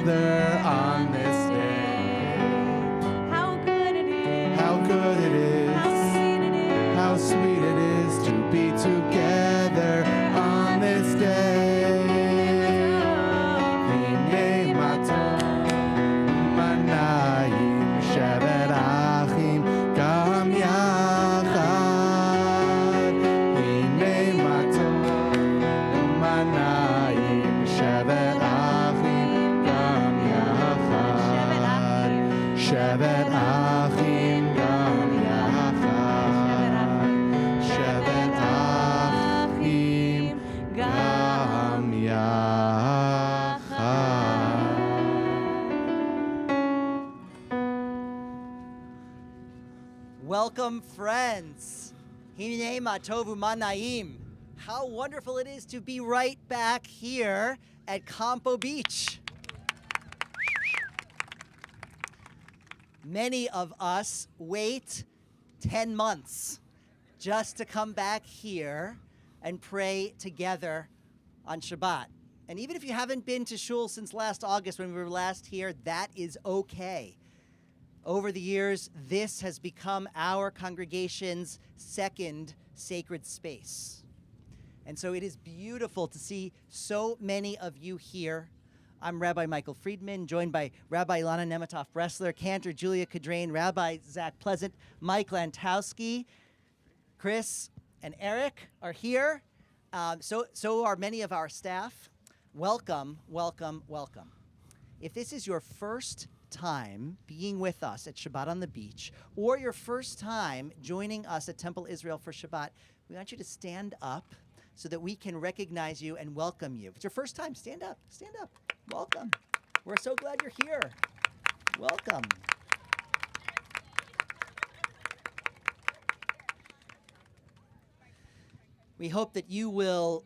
together on this day. How good it is. How good it is. How sweet it is. How sweet it is to be together on this day. Hine maton manayim shevet achim gam yachad. Hine maton manayim shevet achim gam yachad. Shevet achim gam yachad. Shevet achim gam yachad. Welcome, friends. Hinei matovu manayim. How wonderful it is to be right back here at Campo Beach. Many of us wait 10 months just to come back here and pray together on Shabbat. And even if you haven't been to shul since last August when we were last here, that is okay. Over the years, this has become our congregation's second sacred space. And so it is beautiful to see so many of you here. I'm Rabbi Michael Friedman, joined by Rabbi Ilana Nematoff-Bressler, Cantor Julia Cadrain, Rabbi Zach Pleasant, Mike Lantowski, Chris and Eric are here. So are many of our staff. Welcome, welcome, welcome. If this is your first time being with us at Shabbat on the Beach, or your first time joining us at Temple Israel for Shabbat, we want you to stand up so that we can recognize you and welcome you. If it's your first time, stand up, stand up. Welcome. We're so glad you're here. Welcome. We hope that you will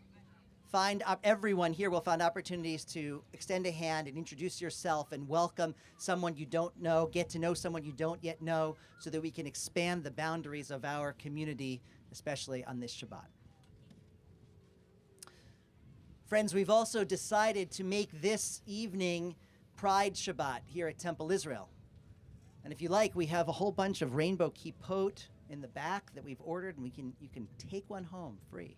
everyone here will find opportunities to extend a hand and introduce yourself and welcome someone you don't know, get to know someone you don't yet know, so that we can expand the boundaries of our community, especially on this Shabbat. Friends, we've also decided to make this evening Pride Shabbat here at Temple Israel. And if you like, we have a whole bunch of rainbow kippot in the back that we've ordered, and you can take one home free.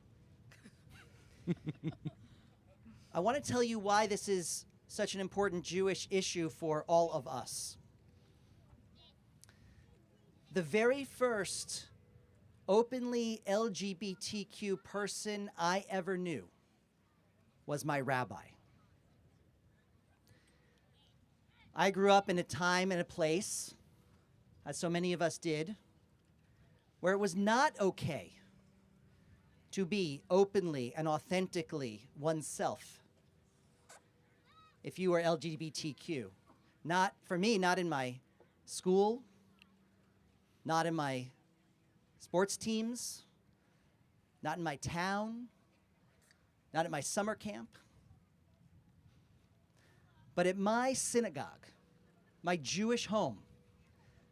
I want to tell you why this is such an important Jewish issue for all of us. The very first openly LGBTQ person I ever knew was my rabbi. I grew up in a time and a place, as so many of us did, where it was not okay to be openly and authentically oneself if you were LGBTQ. Not, for me, not in my school, not in my sports teams, not in my town, not at my summer camp, but at my synagogue, my Jewish home.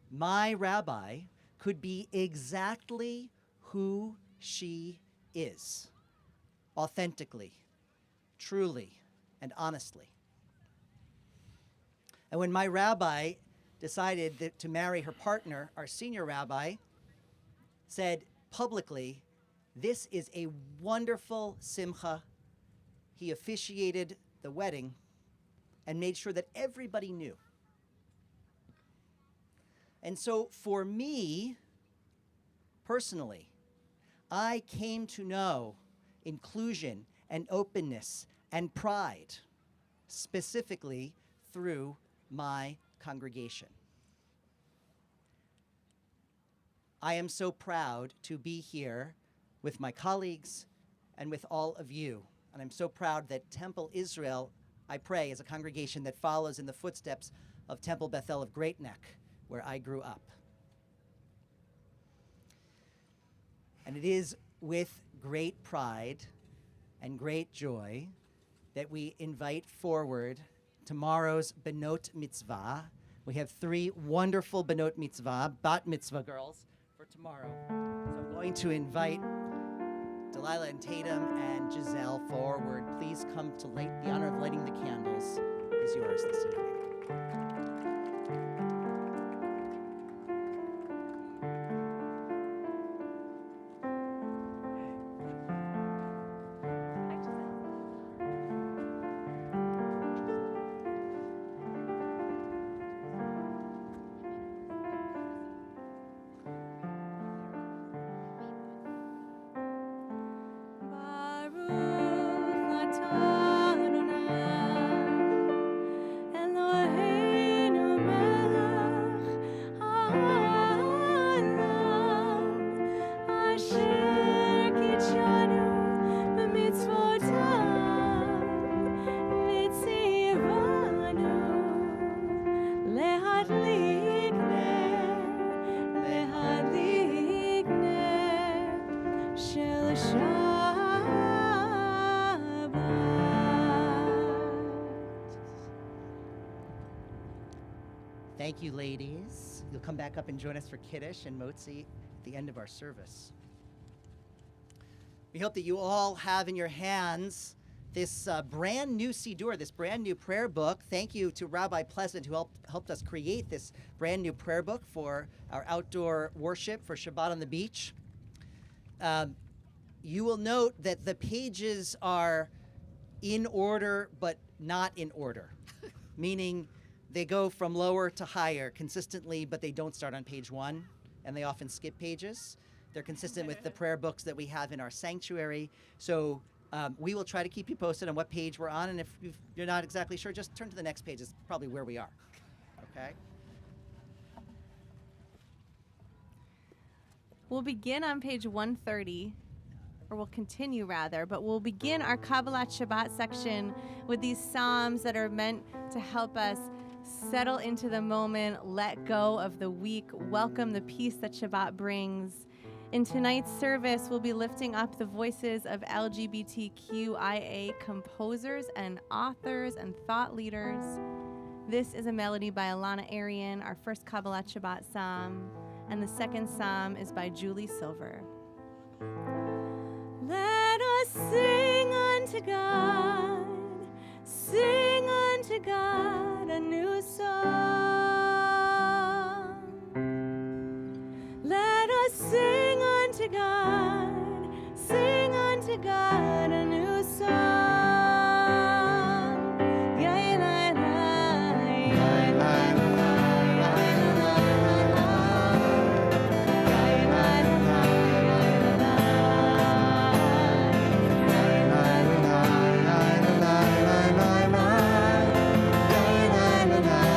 My rabbi could be exactly who she is, authentically, truly, and honestly. And when my rabbi decided to marry her partner, our senior rabbi said publicly, "This is a wonderful simcha." He officiated the wedding and made sure that everybody knew. And so for me, personally, I came to know inclusion and openness and pride, specifically through my congregation. I am so proud to be here with my colleagues and with all of you. And I'm so proud that Temple Israel, I pray, is a congregation that follows in the footsteps of Temple Bethel of Great Neck, where I grew up. And it is with great pride and great joy that we invite forward tomorrow's Benot Mitzvah. We have 3 wonderful Benot Mitzvah, Bat Mitzvah girls, for tomorrow. So I'm going to invite Delilah and Tatum and Giselle forward. Please come to the honor of lighting the candles. is yours this evening. Baruch atah Adonai Eloheinu melech ha'olam asher kitshanu b'mitzvotav v'tzivanu lehadlik ner shel Shabbat. Thank you, ladies. You'll come back up and join us for Kaddish and Motzi at the end of our service. We hope that you all have in your hands this brand new Siddur, this brand new prayer book. Thank you to Rabbi Pleasant, who helped us create this brand new prayer book for our outdoor worship for Shabbat on the beach. You will note that the pages are in order, but not in order, meaning they go from lower to higher consistently, but they don't start on page 1, and they often skip pages. They're consistent with the prayer books that we have in our sanctuary. So we will try to keep you posted on what page we're on, and if you're not exactly sure, just turn to the next page. It's probably where we are, okay? We'll begin on page 130, or we'll continue rather, but we'll begin our Kabbalat Shabbat section with these psalms that are meant to help us settle into the moment, let go of the week, welcome the peace that Shabbat brings. In tonight's service, we'll be lifting up the voices of LGBTQIA composers and authors and thought leaders. This is a melody by Alana Arian, our first Kabbalat Shabbat psalm, and the second psalm is by Julie Silver. Let us sing unto God, sing unto God a new song. Let us sing unto God, sing unto God a new song. Yay, la, la, yay, la, la, yay, la, la, yay, la, la, yay, la, la,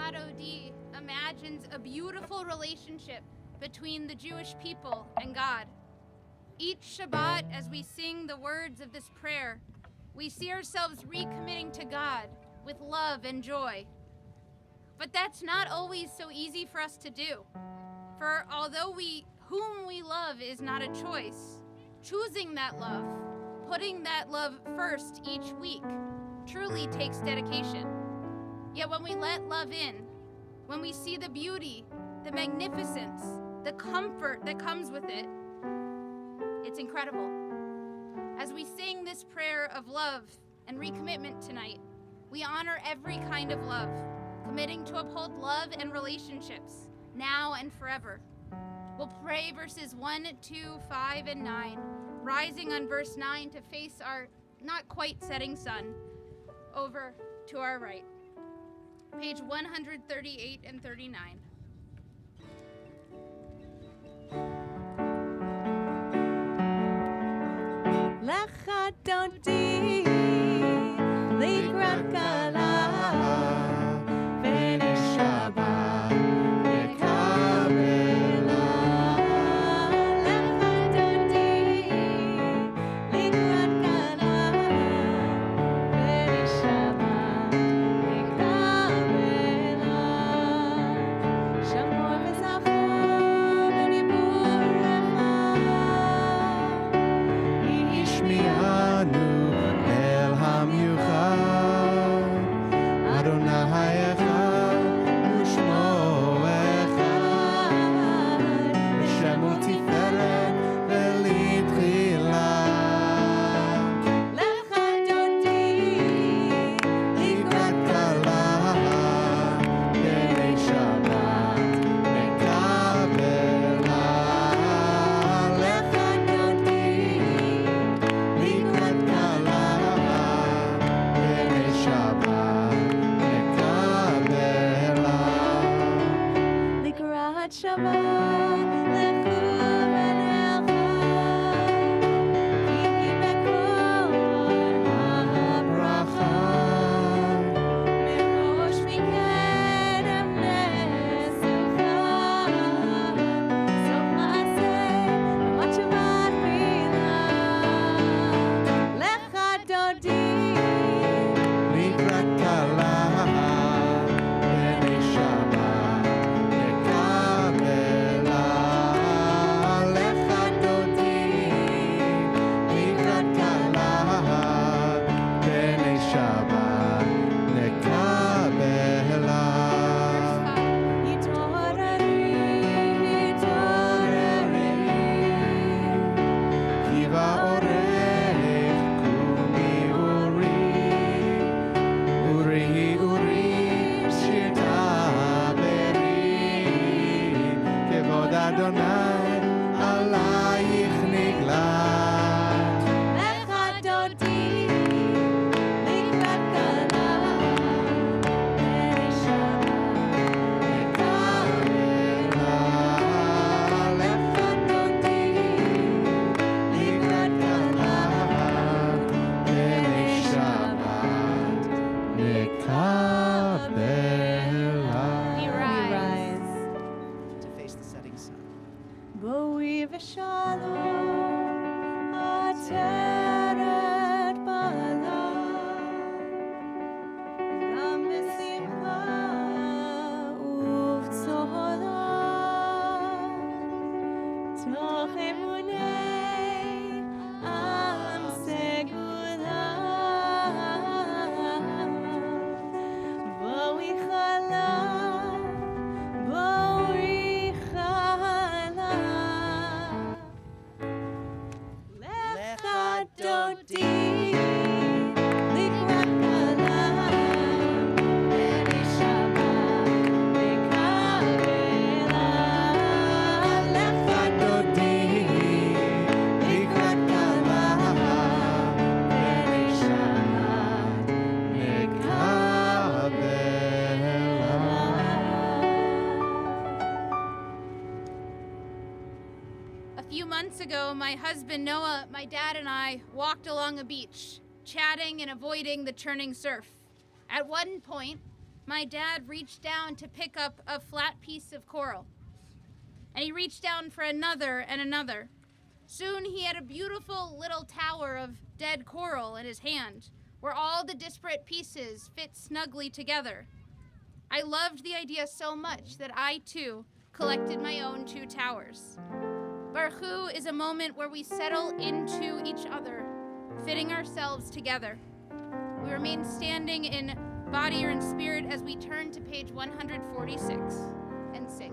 Od imagines a beautiful relationship between the Jewish people and God. Each Shabbat, as we sing the words of this prayer, we see ourselves recommitting to God with love and joy. But that's not always so easy for us to do. For although whom we love is not a choice, choosing that love, putting that love first each week, truly takes dedication. Yet when we let love in, when we see the beauty, the magnificence, the comfort that comes with it, it's incredible. As we sing this prayer of love and recommitment tonight, we honor every kind of love, committing to uphold love and relationships, now and forever. We'll pray verses 1, 2, 5, and 9, rising on verse 9 to face our not quite setting sun, over to our right. Page 138 and 39. Lecha dodi likrat kala v'nishabbat nekabela. Lecha dodi likrat kala v'nishabbat nekabela. Shamor v'zachor v'nibur Shmi'anu el hamiuchad, Adonai echad u'shmo echad, Shemu tiferet ve'litchila. Lecha dodi Likrat kala, b'nei Shabbat nekabela. Lecha dodi Likrat kala, b'nei Shabbat nekabela. likrat Shabbat lechu v'necha Yihi bekol Bracha, merosh mikerem nesucha sof ma'aseh v'matshavat milah. Lecha dodi Likrat kala, b'nei Shabbat nekabela. Lecha dodi, likrat kala, b'nei Shabbat nekabela. Kiva orech kumi uri shir taberi. Kevod Adonai alayich niglat. Lecha dodi likrat kala b'nei Shabbat nekabela. Lecha dodi likrat kala B'nei Shabbat nekabela. We We rise. rise. To face the setting sun. Boi v'shalom ateret bala Gam b'simcha uv'tzola Toch emunei am segula Boi chala Boi chala Lecha dodi likrat kala b'nei Shabbat nekabela. Lecha Dodi, likrat kala, b'nei Shabbat nekabela. A few months ago, my husband Noah, my dad, and I walked along a beach, chatting and avoiding the churning surf. At one point, my dad reached down to pick up a flat piece of coral. And he reached down for another and another. Soon he had a beautiful little tower of dead coral in his hand, where all the disparate pieces fit snugly together. I loved the idea so much that I, too, collected my own 2 towers. Baruch Hu is a moment where we settle into each other, fitting ourselves together. We remain standing in body or in spirit as we turn to page 146 and sing.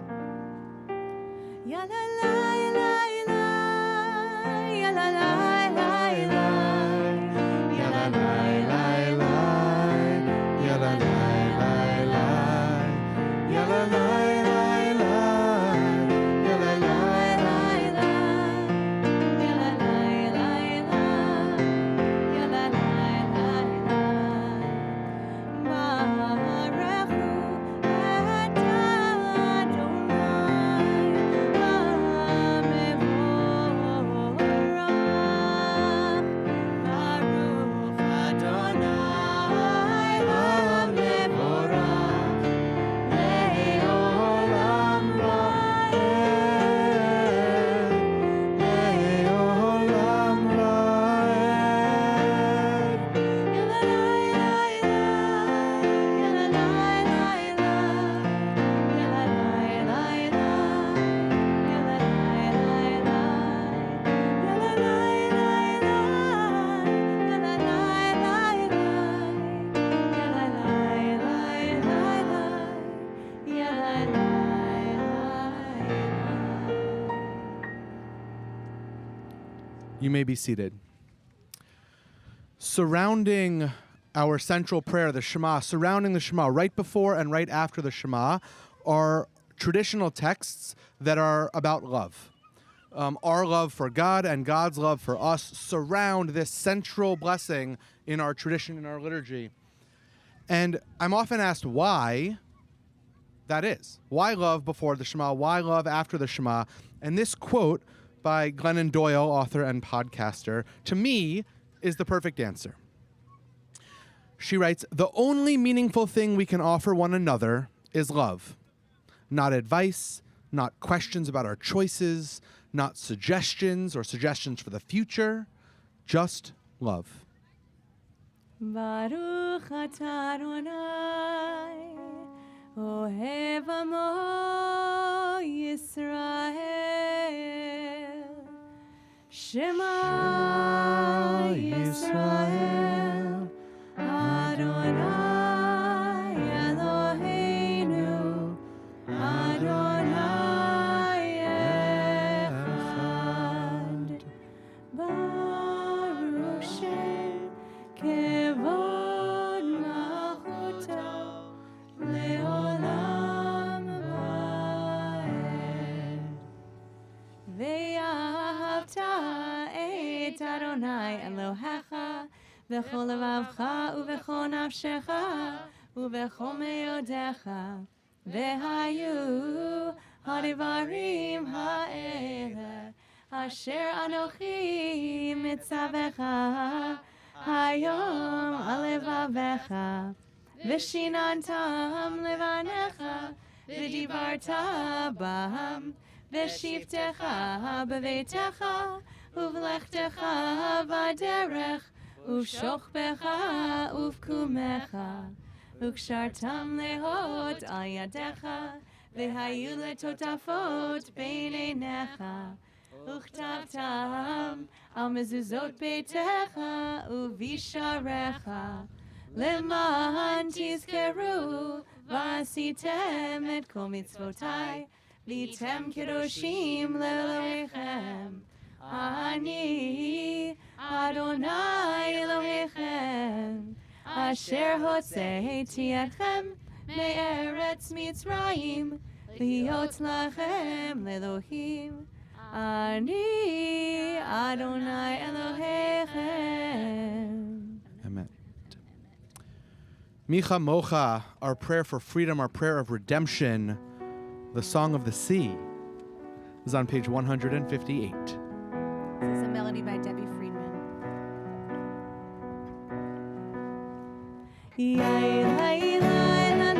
Ya la la la la, ya la la la la, ya la la la la, Ya la la la la, ya la la la la, ya la la la la, ya la la la la, ya la la la la. Baruch Hu You may be seated. Surrounding our central prayer, the Shema, surrounding the Shema, right before and right after the Shema, are traditional texts that are about love. Our love for God and God's love for us surround this central blessing in our tradition, in our liturgy. And I'm often asked why that is. Why love before the Shema? Why love after the Shema? And this quote by Glennon Doyle, author and podcaster, to me is the perfect answer. She writes, "The only meaningful thing we can offer one another is love. Not advice, not questions about our choices, not suggestions or suggestions for the future, just love." Baruch atah Adonai, ohev amo Yisrael. Shema Yisrael, Adonai Eloheinu, Adonai echad. Baruch Shem kevod malchuto leolam vaed. Ve'ahavta et Adonai Elohecha v'chol levavcha u'v'chol nafshecha u'v'chol meodecha v'hayu hadivarim ha'ele asher anochi mitzavecha hayom alevavecha v'shinantam levanecha v'divarta bam v'shivtecha b'veitecha uv'lechtecha v'derech uv'shochbecha uv'kumecha וקשרתם להות על ידיך, והיו לטוטפות בין עיניך, וכתבתם על מזוזות ביתך ובישעריך, למען תזכרו ועשיתם את כל מצוותיי, והייתם קדושים לאלוהיכם. אני אדוני אלוהיכם, אשר הוצאתי אתכם מארץ מצרים, להיות לכם לאלוהים. אני אדוני אלוהיכם. Amen. Micha Mocha, our prayer for freedom, our prayer of redemption, the Song of the Sea, is on page 158. This is a melody by Debbie Friedman. Yai, lai, lai, lan,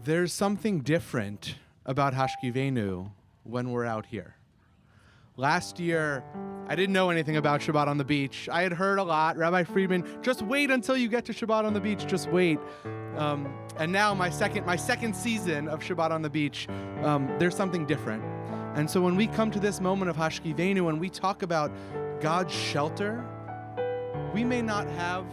There's something different about Hashkiveinu when we're out here. Last year, I didn't know anything about Shabbat on the beach. I had heard a lot. Rabbi Friedman, just wait until you get to Shabbat on the beach. Just wait. And now my second season of Shabbat on the beach, there's something different. And so when we come to this moment of Hashkiveinu and we talk about God's shelter, we may not have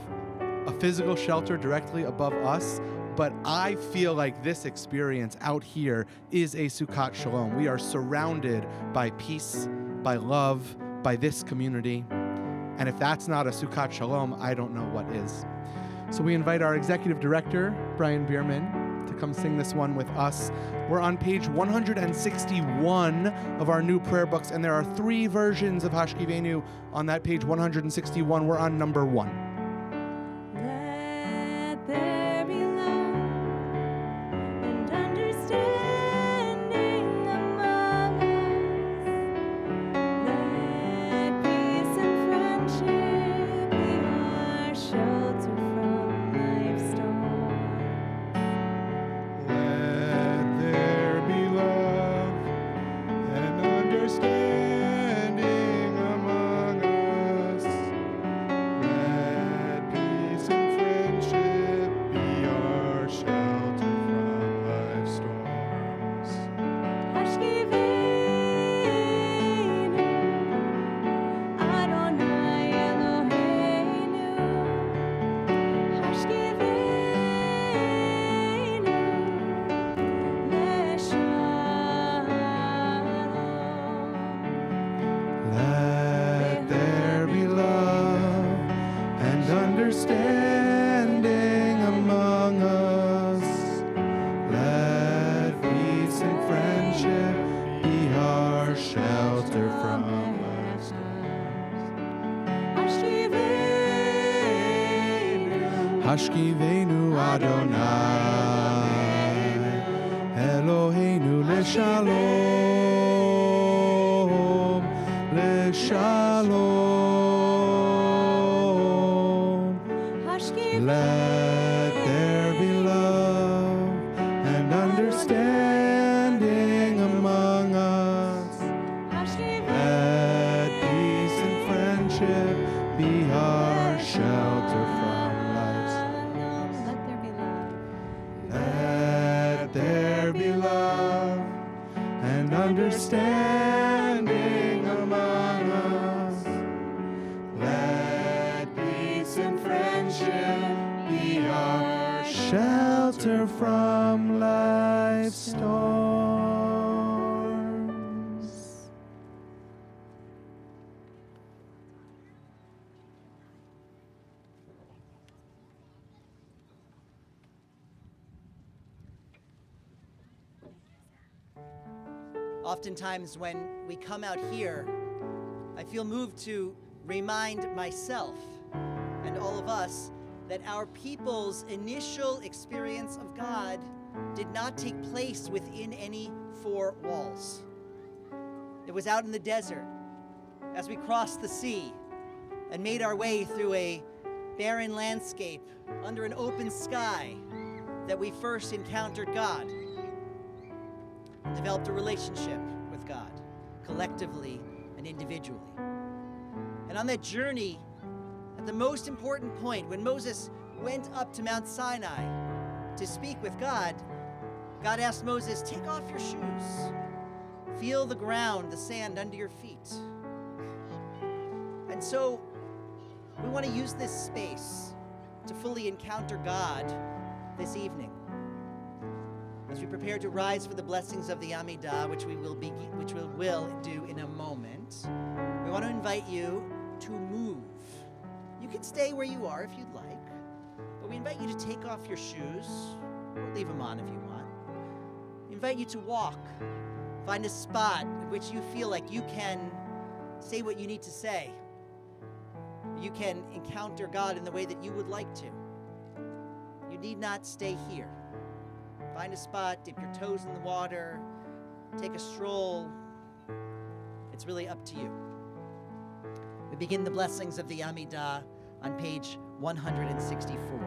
a physical shelter directly above us, but I feel like this experience out here is a Sukkot Shalom. We are surrounded by peace, by love, by this community. And if that's not a Sukkot Shalom, I don't know what is. So we invite our executive director, Brian Bierman, to come sing this one with us. We're on page 161 of our new prayer books, and there are 3 versions of Hashkiveinu on that page 161. We're on number 1. Understanding among us, let peace and friendship be our shelter from life's storms. Hashkiveinu Adonai, Eloheinu leshalom, leshalom. Let there be love and understanding among us. Let peace and friendship be our shelter from life's storms. Let there be love and understanding among us. Let peace and friendship be our shelter from life's storms. Oftentimes when we come out here, I feel moved to remind myself and all of us that our people's initial experience of God did not take place within any 4 walls. It was out in the desert as we crossed the sea and made our way through a barren landscape under an open sky that we first encountered God, developed a relationship with God, collectively and individually. And on that journey, at the most important point, when Moses went up to Mount Sinai to speak with God, God asked Moses, take off your shoes. Feel the ground, the sand under your feet. And so we want to use this space to fully encounter God this evening. As we prepare to rise for the blessings of the Amidah, which we will do in a moment, we want to invite you to move. You can stay where you are if you'd like, but we invite you to take off your shoes, or leave them on if you want. We invite you to walk, find a spot in which you feel like you can say what you need to say. You can encounter God in the way that you would like to. You need not stay here. Find a spot, dip your toes in the water, take a stroll. It's really up to you. We begin the blessings of the Amidah on page 164.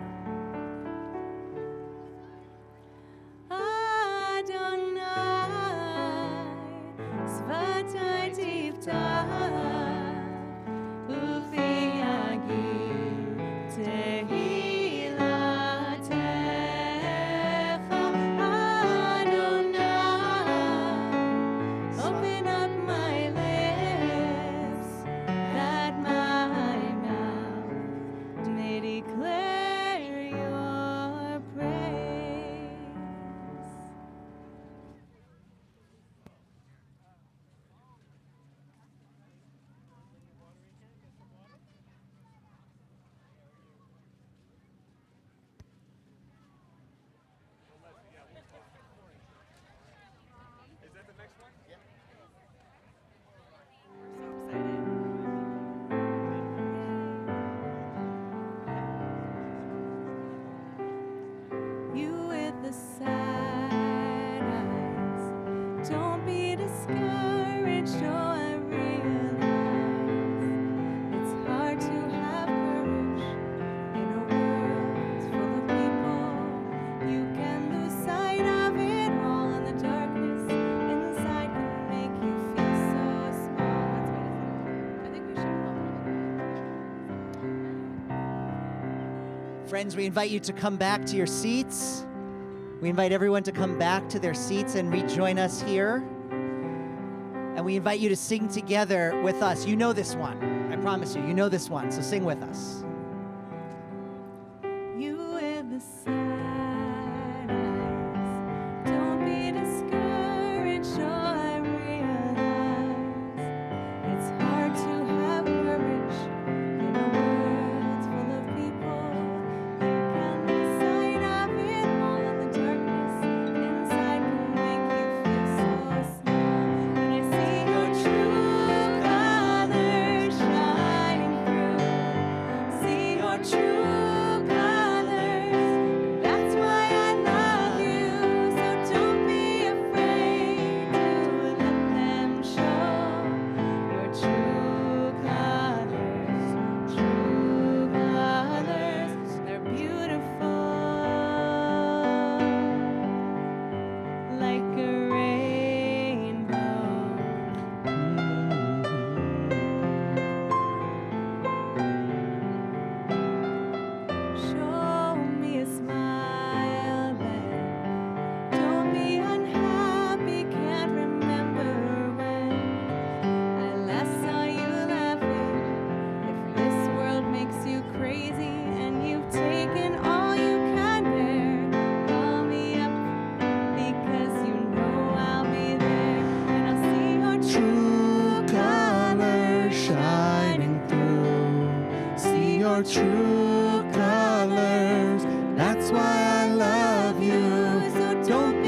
Friends, we invite you to come back to your seats. We invite everyone to come back to their seats and rejoin us here. And we invite you to sing together with us. You know this one. I promise you, you know this one. So sing with us. You with the sad eyes, don't be discouraged, I realize it's hard to have courage in a world full of people. You can lose sight of it all, and the darkness inside can make you feel so small. When I see your true colors shining through, see your true colors, that's why I love you. So don't be afraid to let them show your true colors. True colors, they're beautiful, like a rainbow. Show me a smile then. Don't be unhappy, can't remember when I last saw you laughing. If this world makes you crazy and you've taken all you can bear, call me up because you know I'll be there. And I'll see your true colors shining through. See your true colors, that's why I love you. So don't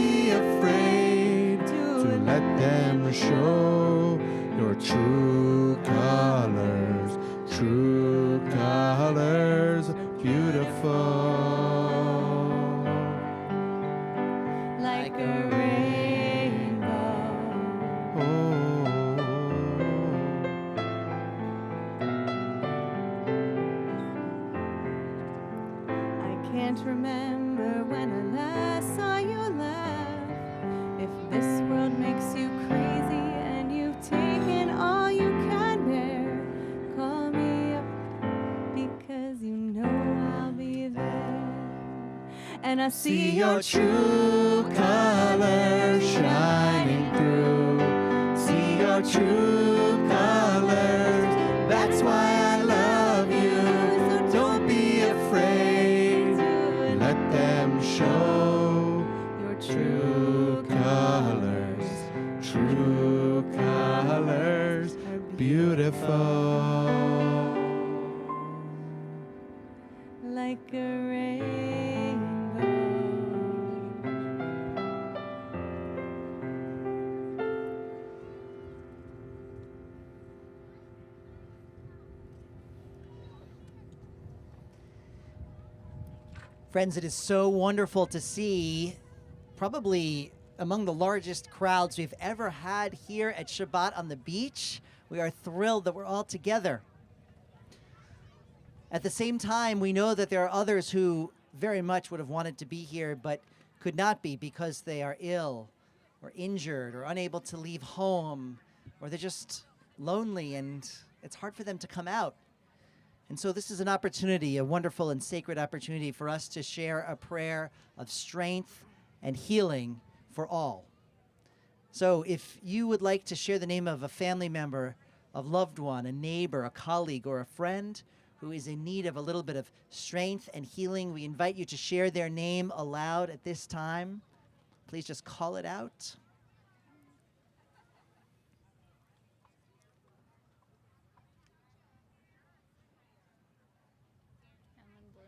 be afraid to let them show your true colors. True colors, beautiful, like a rainbow. I can't remember when I last saw you laugh. If this world makes you crazy and you've taken all you can bear, call me up because you know I'll be there. And I see your true colors shining through. See your true colors, that's why I love you. So don't be afraid, let them show your true colors. True colors, beautiful, like a rainbow. Friends, it is so wonderful to see probably among the largest crowds we've ever had here at Shabbat on the beach. We are thrilled that we're all together. At the same time, we know that there are others who very much would have wanted to be here but could not be because they are ill or injured or unable to leave home, or they're just lonely and it's hard for them to come out. And so this is an opportunity, a wonderful and sacred opportunity for us to share a prayer of strength and healing for all. So if you would like to share the name of a family member, a loved one, a neighbor, a colleague, or a friend who is in need of a little bit of strength and healing, we invite you to share their name aloud at this time. Please just call it out. Ellen Bloom.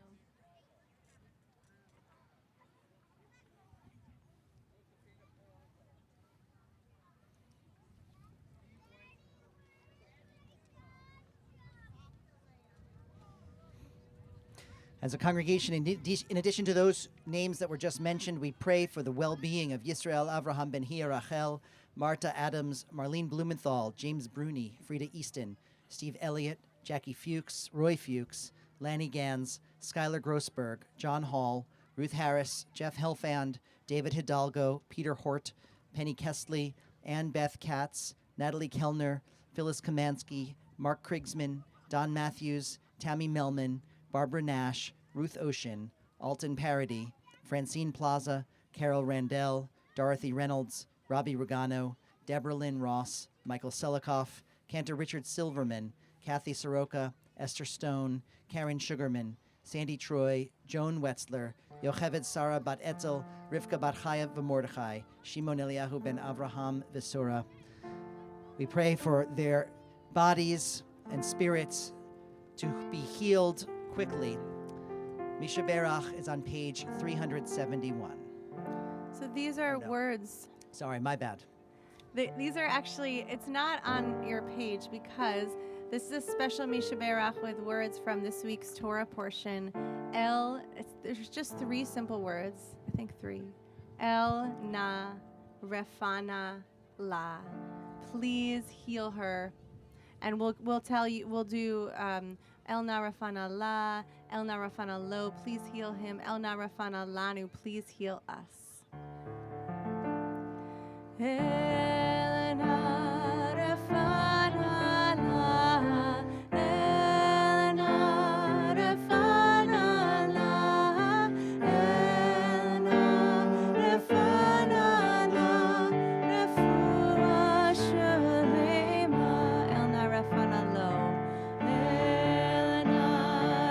As a congregation, in addition to those names that were just mentioned, we pray for the well-being of Yisrael Avraham Ben-Hia Rachel, Marta Adams, Marlene Blumenthal, James Bruni, Frida Easton, Steve Elliott, Jackie Fuchs, Roy Fuchs, Lanny Gans, Skylar Grossberg, John Hall, Ruth Harris, Jeff Helfand, David Hidalgo, Peter Hort, Penny Kestley, Ann Beth Katz, Natalie Kellner, Phyllis Kamansky, Mark Krigsman, Don Matthews, Tammy Melman, Barbara Nash, Ruth Ocean, Alton Parody, Francine Plaza, Carol Randell, Dorothy Reynolds, Robbie Rugano, Deborah Lynn Ross, Michael Selikoff, Cantor Richard Silverman, Kathy Soroka, Esther Stone, Karen Sugarman, Sandy Troy, Joan Wetzler, Yocheved Sarah Bat Etzel, Rivka Bat Chaya V'Mordechai, Shimon Eliyahu Ben Avraham Vesura. We pray for their bodies and spirits to be healed quickly. Misha Berach is on page 371. So these are words. Sorry, my bad. These are actually, it's not on your page because this is a special Misha Berach with words from this week's Torah portion. There's just 3 simple words. I think 3. El na refana la. Please heal her. And we'll tell you, we'll do El na refana la, El na refana lo, please heal him. El na refana lanu, please heal us. El na refana la, El na refana la, El na refana la, Refuah Shalema, El na refana lo, El na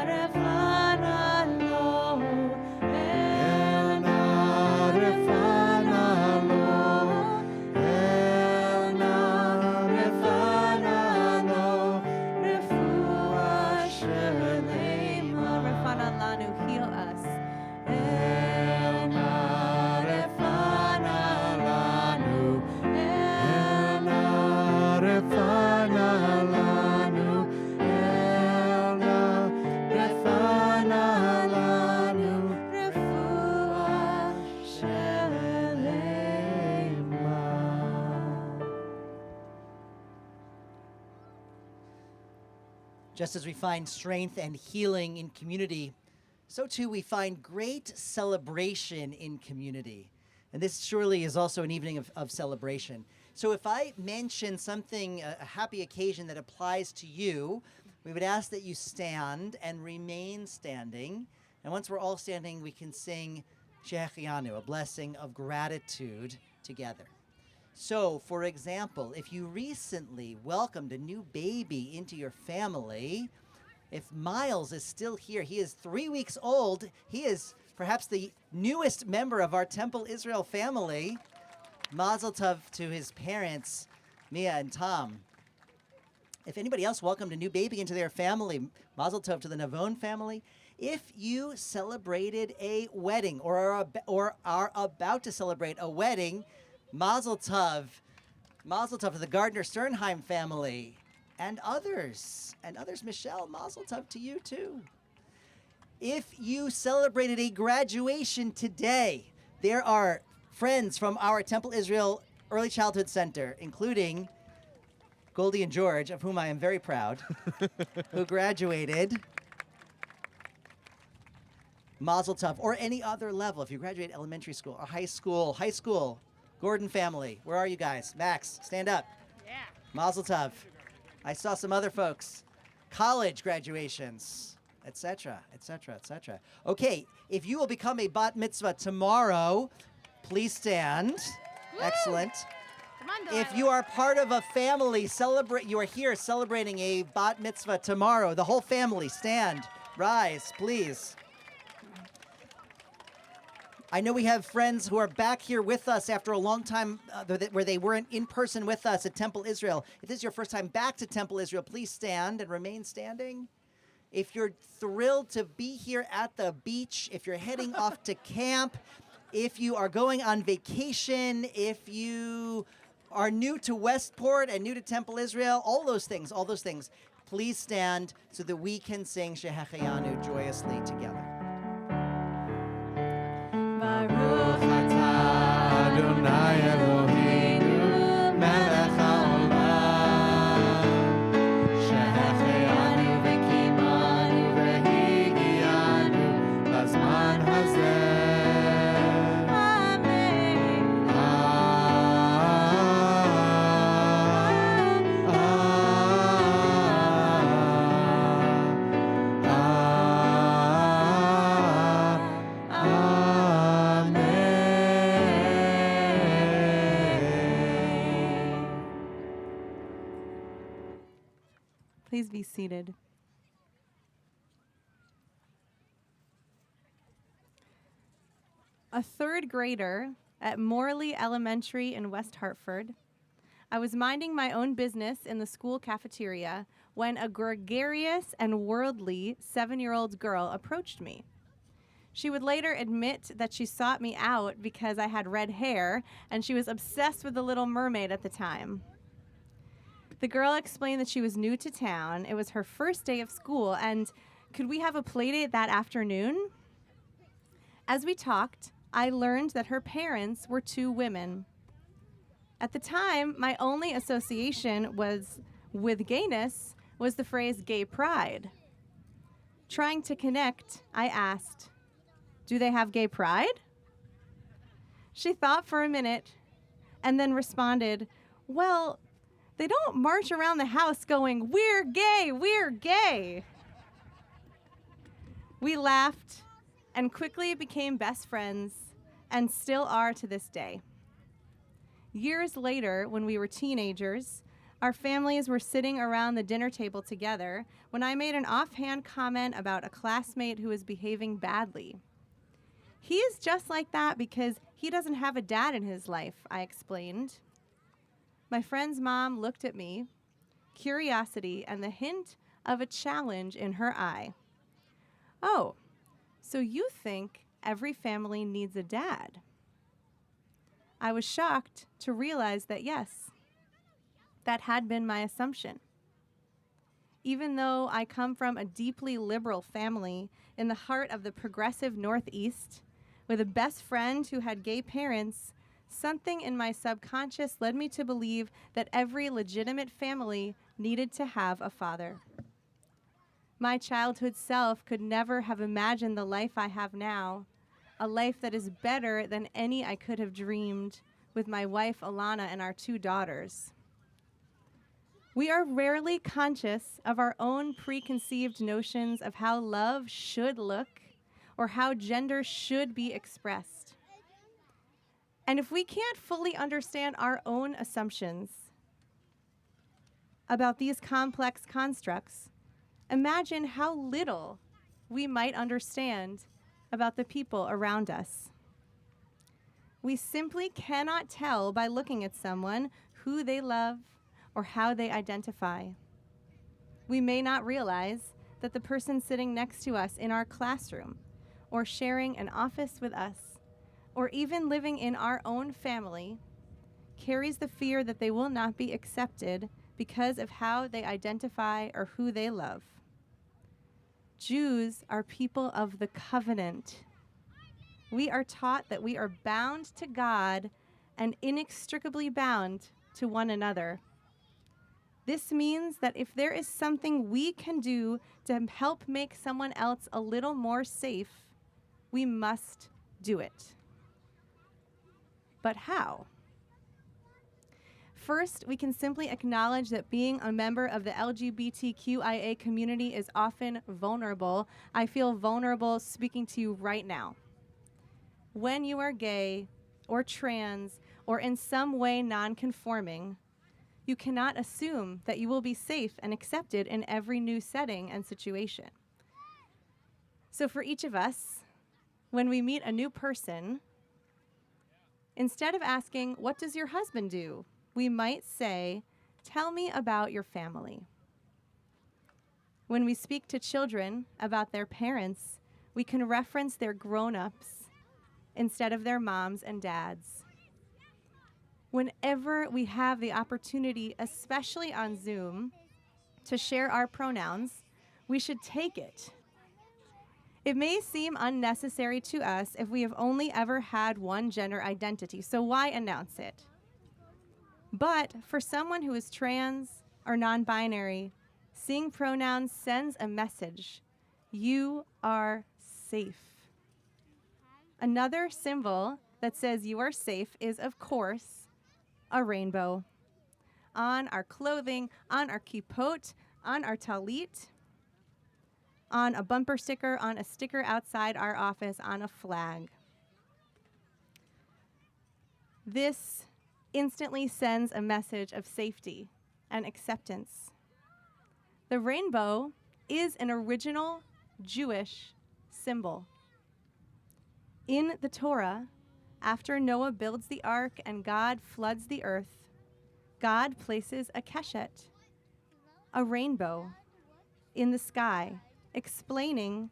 refana lo, El na refana lo, El na refana lo, Refuah Shalema, refana lanu, heal us. El na refana lanu, El na refana lanu, El na refana lanu, Refuah Shalema. Just as we find strength and healing in community, so too we find great celebration in community. And this surely is also an evening of celebration. So if I mention something, a happy occasion that applies to you, we would ask that you stand and remain standing. And once we're all standing, we can sing Shehecheyanu, a blessing of gratitude together. So, for example, if you recently welcomed a new baby into your family, if Miles is still here, he is 3 weeks old. He is perhaps the newest member of our Temple Israel family. Mazel tov to his parents, Mia and Tom. If anybody else welcomed a new baby into their family, Mazel tov to the Navon family. If you celebrated a wedding or are about to celebrate a wedding, Mazel tov. Mazel tov to the Gardner-Sternheim family and others. And others, Michelle, Mazel tov to you too. If you celebrated a graduation today, there are friends from our Temple Israel Early Childhood Center, including Goldie and George, of whom I am very proud, who graduated. Mazel tov, or any other level. If you graduate elementary school or high school, Gordon family, where are you guys? Max, stand up. Yeah. Mazel tov. I saw some other folks. College graduations, etc., etc., etc. Okay, if you will become a bat mitzvah tomorrow, please stand. Woo! Excellent. Come on, If Delilah. you are part of a family, you are here celebrating a bat mitzvah tomorrow, the whole family, stand, rise, please. I know we have friends who are back here with us after a long time where they weren't in person with us at Temple Israel. If this is your first time back to Temple Israel, please stand and remain standing. If you're thrilled to be here at the beach, if you're heading off to camp, if you are going on vacation, if you are new to Westport and new to Temple Israel, all those things, please stand so that we can sing Shehecheyanu joyously together. Baruch atah Adonai Eloheinu melech haolam shehecheyanu v'kimanu v'higianu b'zman hazeh. Amen. Please be seated. A third grader at Morley Elementary in West Hartford, I was minding my own business in the school cafeteria when a gregarious and worldly 7-year-old girl approached me. She would later admit that she sought me out because I had red hair, and she was obsessed with The Little Mermaid at the time. The girl explained that she was new to town, it was her first day of school, and could we have a playdate that afternoon? As we talked, I learned that her parents were 2 women. At the time, my only association with gayness was the phrase gay pride. Trying to connect, I asked, "Do they have gay pride?" She thought for a minute and then responded, "Well, they don't march around the house going, 'We're gay, we're gay.'" We laughed and quickly became best friends and still are to this day. Years later, when we were teenagers, our families were sitting around the dinner table together when I made an offhand comment about a classmate who was behaving badly. "He is just like that because he doesn't have a dad in his life," I explained. My friend's mom looked at me, curiosity and the hint of a challenge in her eye. "Oh, so you think every family needs a dad?" I was shocked to realize that yes, that had been my assumption. Even though I come from a deeply liberal family in the heart of the progressive Northeast, with a best friend who had gay parents, something in my subconscious led me to believe that every legitimate family needed to have a father. My childhood self could never have imagined the life I have now, a life that is better than any I could have dreamed with my wife Alana and our 2 daughters. We are rarely conscious of our own preconceived notions of how love should look or how gender should be expressed. And if we can't fully understand our own assumptions about these complex constructs, imagine how little we might understand about the people around us. We simply cannot tell by looking at someone who they love or how they identify. We may not realize that the person sitting next to us in our classroom, or sharing an office with us, or even living in our own family, carries the fear that they will not be accepted because of how they identify or who they love. Jews are people of the covenant. We are taught that we are bound to God and inextricably bound to one another. This means that if there is something we can do to help make someone else a little more safe, we must do it. But how? First, we can simply acknowledge that being a member of the LGBTQIA community is often vulnerable. I feel vulnerable speaking to you right now. When you are gay or trans or in some way non-conforming, you cannot assume that you will be safe and accepted in every new setting and situation. So for each of us, when we meet a new person, instead of asking, "What does your husband do?" we might say, "Tell me about your family." When we speak to children about their parents, we can reference their grown-ups instead of their moms and dads. Whenever we have the opportunity, especially on Zoom, to share our pronouns, we should take it. It may seem unnecessary to us if we have only ever had one gender identity, so why announce it? But for someone who is trans or non-binary, seeing pronouns sends a message. You are safe. Another symbol that says you are safe is, of course, a rainbow. On our clothing, on our kippot, on our talit, on a bumper sticker, on a sticker outside our office, on a flag. This instantly sends a message of safety and acceptance. The rainbow is an original Jewish symbol. In the Torah, after Noah builds the ark and God floods the earth, God places a keshet, a rainbow, in the sky, explaining,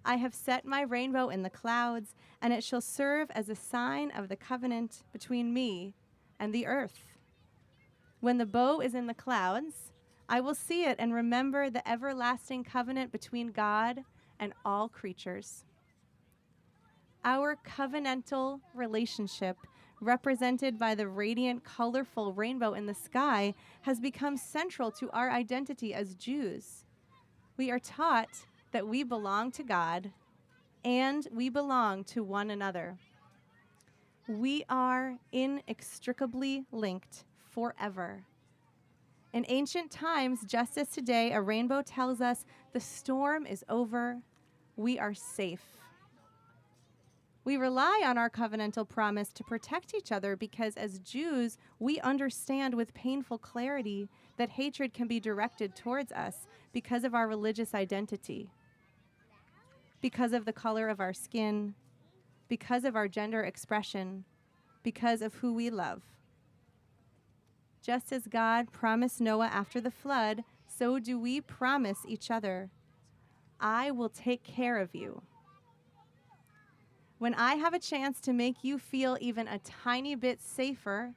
"I have set my rainbow in the clouds, and it shall serve as a sign of the covenant between me and the earth. When the bow is in the clouds, I will see it and remember the everlasting covenant between God and all creatures." Our covenantal relationship, represented by the radiant, colorful rainbow in the sky, has become central to our identity as Jews. We are taught that we belong to God and we belong to one another. We are inextricably linked forever. In ancient times, just as today, a rainbow tells us the storm is over, we are safe. We rely on our covenantal promise to protect each other because as Jews, we understand with painful clarity that hatred can be directed towards us because of our religious identity, because of the color of our skin, because of our gender expression, because of who we love. Just as God promised Noah after the flood, so do we promise each other, "I will take care of you." When I have a chance to make you feel even a tiny bit safer,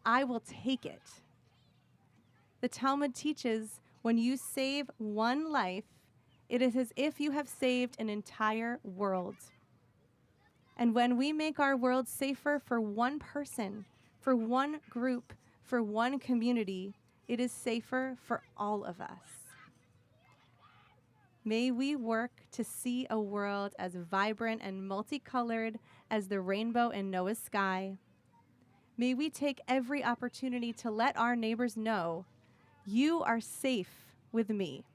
I will take it. The Talmud teaches when you save one life, it is as if you have saved an entire world. And when we make our world safer for one person, for one group, for one community, it is safer for all of us. May we work to see a world as vibrant and multicolored as the rainbow in Noah's sky. May we take every opportunity to let our neighbors know, "You are safe with me."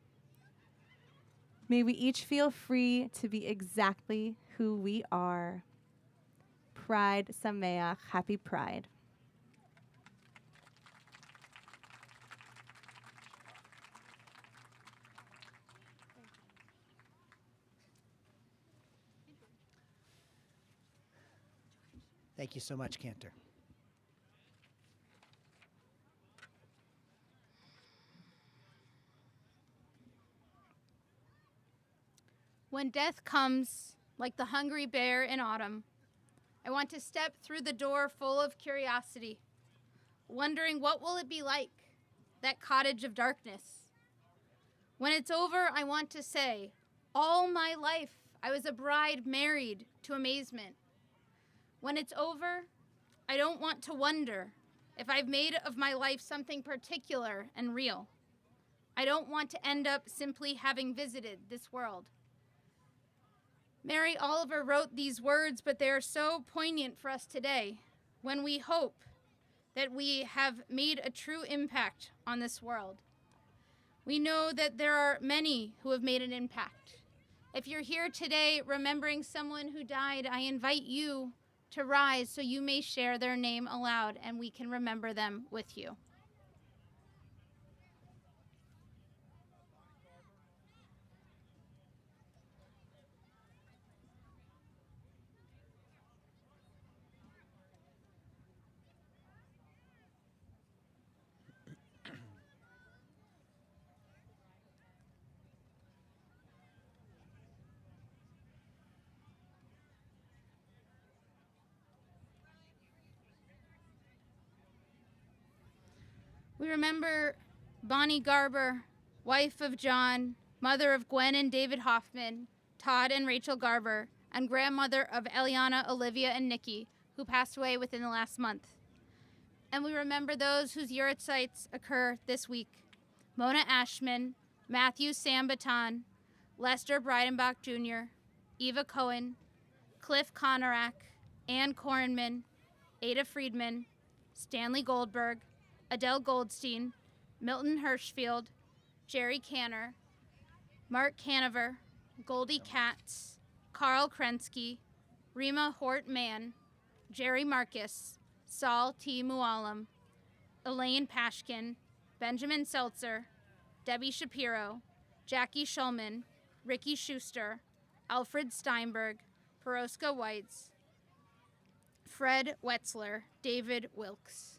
May we each feel free to be exactly who we are. Pride Sameach, happy Pride. Thank you so much, Cantor. When death comes, like the hungry bear in autumn, I want to step through the door full of curiosity, wondering what will it be like, that cottage of darkness. When it's over, I want to say, all my life I was a bride married to amazement. When it's over, I don't want to wonder if I've made of my life something particular and real. I don't want to end up simply having visited this world. Mary Oliver wrote these words, but they are so poignant for us today when we hope that we have made a true impact on this world. We know that there are many who have made an impact. If you're here today remembering someone who died, I invite you to rise so you may share their name aloud and we can remember them with you. We remember Bonnie Garber, wife of John, mother of Gwen and David Hoffman, Todd and Rachel Garber, and grandmother of Eliana, Olivia, and Nikki, who passed away within the last month. And we remember those whose yahrzeits occur this week. Mona Ashman, Matthew Sambaton, Lester Breidenbach Jr., Eva Cohen, Cliff Konorak, Ann Korenman, Ada Friedman, Stanley Goldberg, Adele Goldstein, Milton Hirschfield, Jerry Canner, Mark Canover, Goldie Katz, Carl Krensky, Rima Hort-Mann, Jerry Marcus, Saul T. Mualam, Elaine Pashkin, Benjamin Seltzer, Debbie Shapiro, Jackie Schulman, Ricky Schuster, Alfred Steinberg, Peroska Weitz, Fred Wetzler, David Wilkes.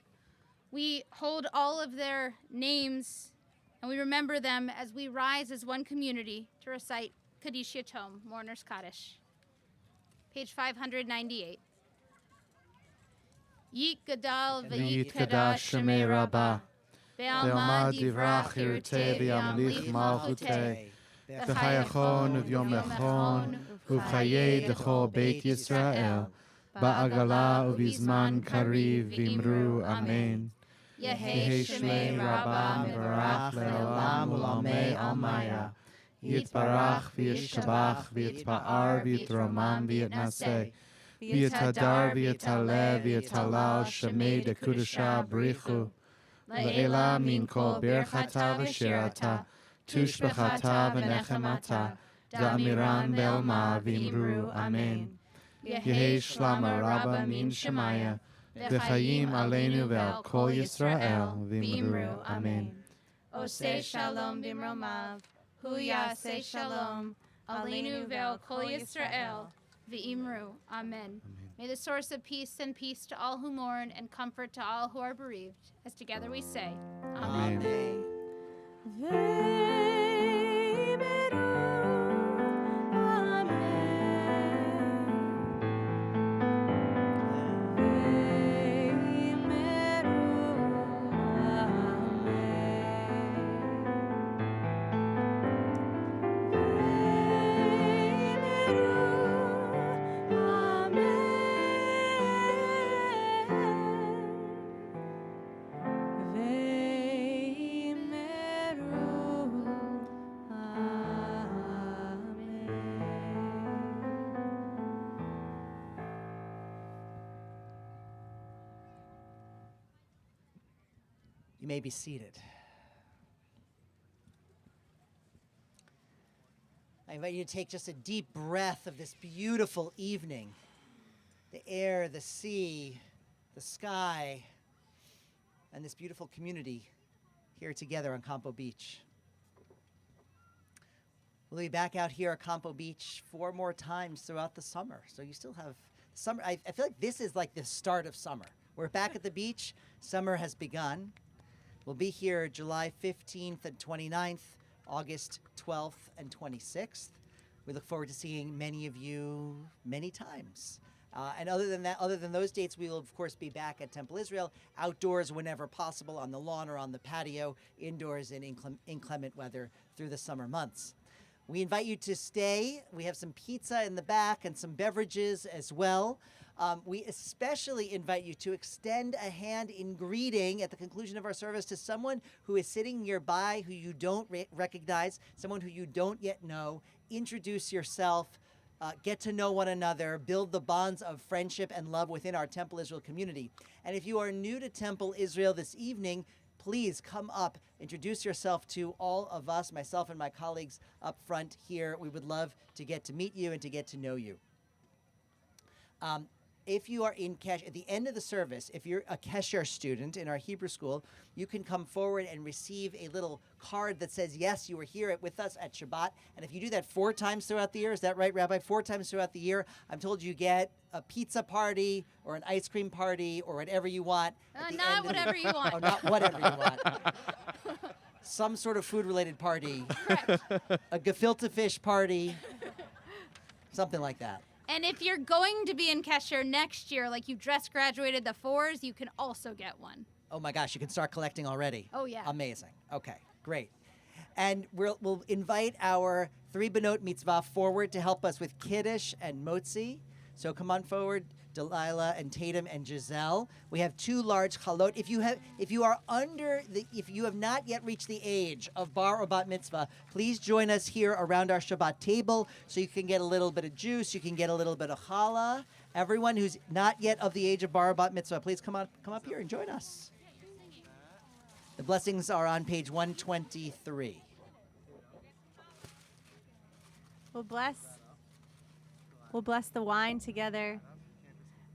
We hold all of their names and we remember them as we rise as one community to recite Kaddish Yatom, Mourner's Kaddish. Page 598. Yit Gadal v'yit Kadash Shemei Rabbah, Be'alma divrach yirteh v'yamlich malchuteh, B'chayachon u'vyom echon, u'v'chayei d'chol Beit Yisrael, Ba'agala u'bizman kariv v'imru Amen. Yehei Shemei Rabbah mevarach le'olam u'lamei almaya, Yitbarach v'yishtabach v'yitpa'ar v'yitromam v'yitnaseh, v'yitadar v'yitaleh v'yitalal Shemei dekudusha brichu, Le'ela min kol birchata v'shirata, tushbechata v'nechemata, da'amiran be'alma v'imru Amen. Yehei shlama rabba min shemaya, v'chayim aleinu ve'al kol Yisrael v'imru Amen. Oseh shalom bimromav, hu yaseh shalom, aleinu ve'al kol Yisrael v'imru Amen. May the source of peace send peace to all who mourn and comfort to all who are bereaved. As together we say, Amen. You may be seated. I invite you to take just a deep breath of this beautiful evening. The air, the sea, the sky, and this beautiful community here together on Campo Beach. We'll be back out here at Campo Beach 4 more times throughout the summer. So you still have summer. I feel like this is like the start of summer. We're back at the beach. Summer has begun. We'll be here July 15th and 29th, August 12th and 26th. We look forward to seeing many of you many times. And other than those dates, we will, of course, be back at Temple Israel, outdoors whenever possible, on the lawn or on the patio, indoors in inclement weather through the summer months. We invite you to stay. We have some pizza in the back and some beverages as well. We especially invite you to extend a hand in greeting at the conclusion of our service to someone who is sitting nearby who you don't recognize, someone who you don't yet know. Introduce yourself, get to know one another, build the bonds of friendship and love within our Temple Israel community. And if you are new to Temple Israel this evening, please come up, introduce yourself to all of us, myself and my colleagues up front here. We would love to get to meet you and to get to know you. If you are in Kesh, at the end of the service, if you're a Kesher student in our Hebrew school, you can come forward and receive a little card that says, yes, you were here with us at Shabbat. And if you do that 4 times throughout the year, is that right, Rabbi? 4 times throughout the year, I'm told you get a pizza party or an ice cream party or whatever you want. Not whatever you want. Oh, not whatever you want. Some sort of food-related party. Correct. A gefilte fish party. Something like that. And if you're going to be in Kesher next year, like you just graduated the 4s, you can also get one. Oh my gosh, you can start collecting already. Oh, yeah. Amazing. Okay, great. And we'll invite our 3 Benot Mitzvah forward to help us with Kaddish and Motzi. So come on forward, Delilah and Tatum and Giselle. We have 2 large chalot. If you have not yet reached the age of bar or bat mitzvah, please join us here around our Shabbat table so you can get a little bit of juice, you can get a little bit of challah. Everyone who's not yet of the age of bar or bat mitzvah, please come up here and join us. The blessings are on page 123. We'll bless the wine together.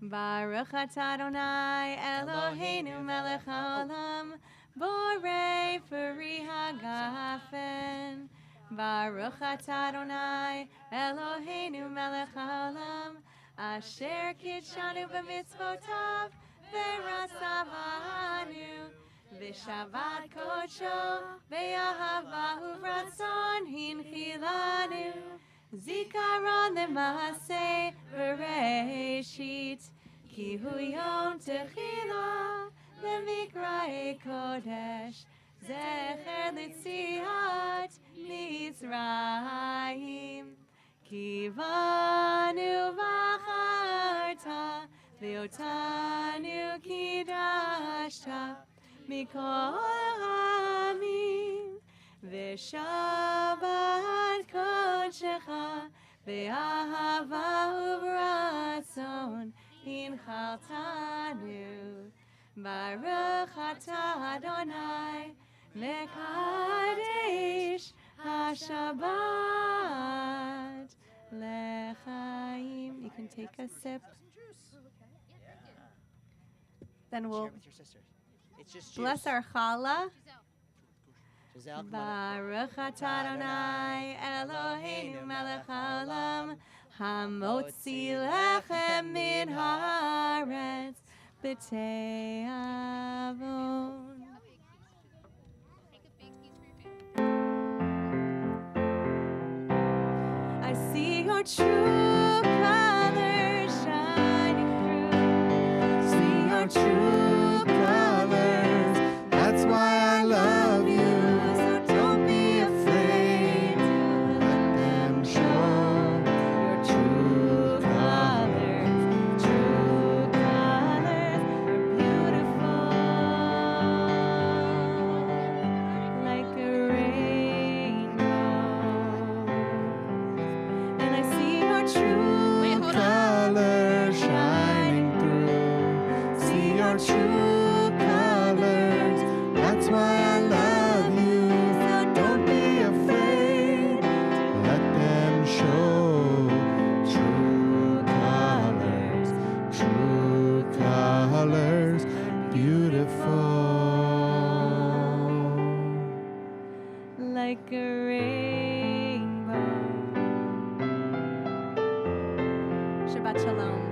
Baruch atah Adonai Eloheinu melech haolam, Borei Furi Hagafen. Baruch atah Adonai Eloheinu melech haolam asher kidshanu b'mitzvotav v'rasavanu v'shavat kodsho v'yahava uvratzon hinchilanu zikaron lemase bereshit ki hu yom techila lemikrae kodesh zecher litziat Mitzrayim kivanu v'acharta v'otanu kidashta mikol hamim v'shabat kodshecha v'ahava uvratzon hinchaltanu Baruch atah Adonai Mekadesh Hashabbat Lechaim. You can take a sip. Then Share we'll it with your sister. It's just bless juice. our challah. Giselle, come on up. Baruch atah Adonai Eloheinu melech haolam hamotzi lechem min haaretz b'tei avon. Take a big piece for your family. I see your true colors shining through. See your true colors. That's why I love you. So don't be afraid to let them show your true colors. True colors are beautiful, like a rainbow. And I see your true Wait, hold on. Colors shining through. See your true colors. That's why I love you. So Don't be afraid. Let them show true colors. True colors. Beautiful. like a rainbow. Shabbat shalom.